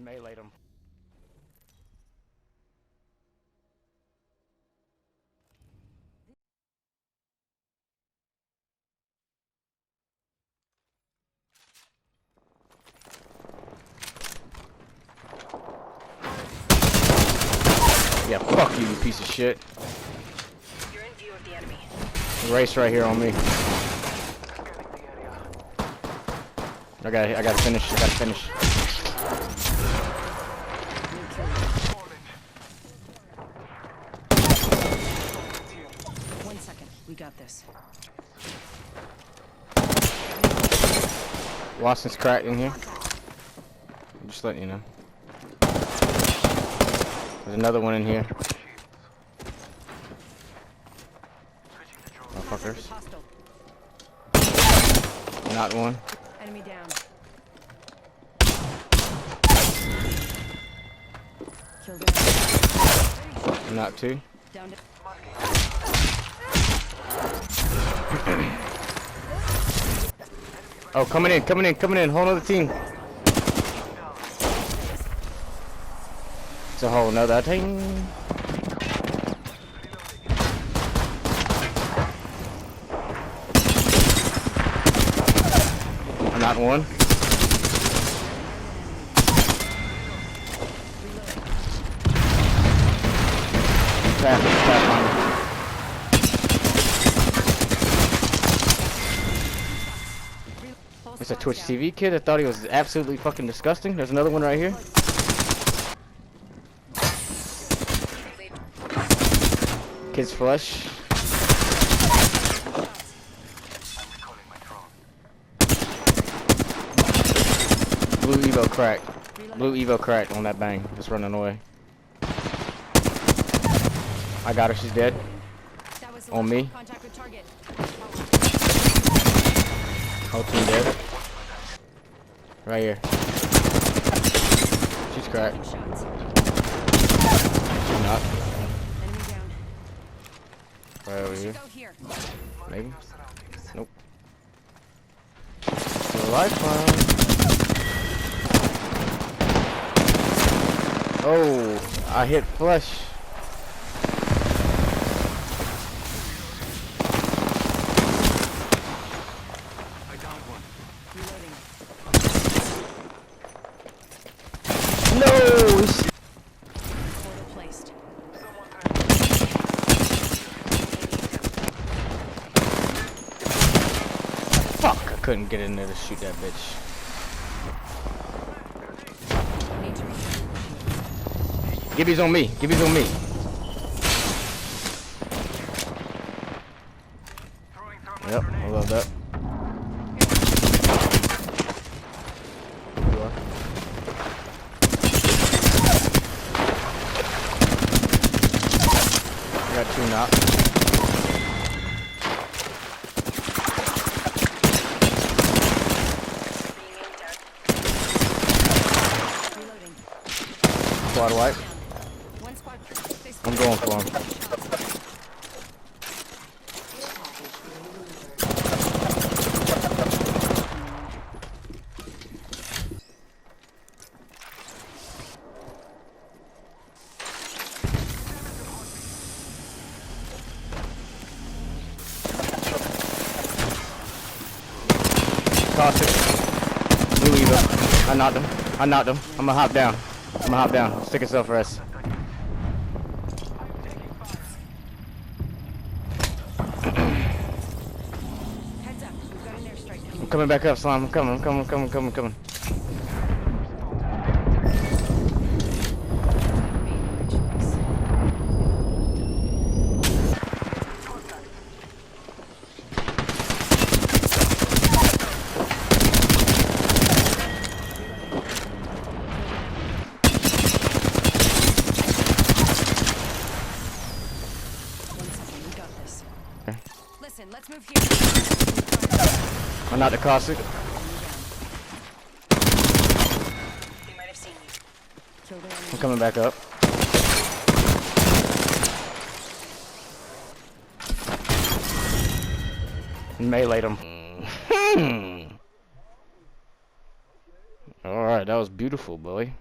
Melee'd him. Yeah, fuck you, you piece of shit. You're in view of the enemy. Race right here on me. I gotta finish. 1 second. We got this. Watson's cracked in here. I'm just letting you know. There's another one in here. Motherfuckers. Not one. Enemy down. Killed him. Not two. Down to Oh, coming in. Whole other team. It's a whole nother team. Not one. Tap on me. It's a Twitch TV kid. I thought he was absolutely fucking disgusting. There's another one right here. Kid's flush. Blue Evo cracked on that bang. Just running away. I got her. She's dead. On me. Whole team dead. Right here. She's cracked. She's not. Right over here. Maybe. Nope. Still lifeline. Oh, I hit flush. No! Fuck! I couldn't get in there to shoot that bitch. Gibby's on me. Yep, I love that. I got two knocked. Squad wipe. I'm going for him. Cautious. Blue Evo. I knocked him. I'm gonna hop down. Stick yourself rest. I'm coming back up, Slime. I'm coming. Listen, let's move here. I'm not the caustic. They might have seen you. I'm coming back up. Melee'd him. Alright, that was beautiful, boy.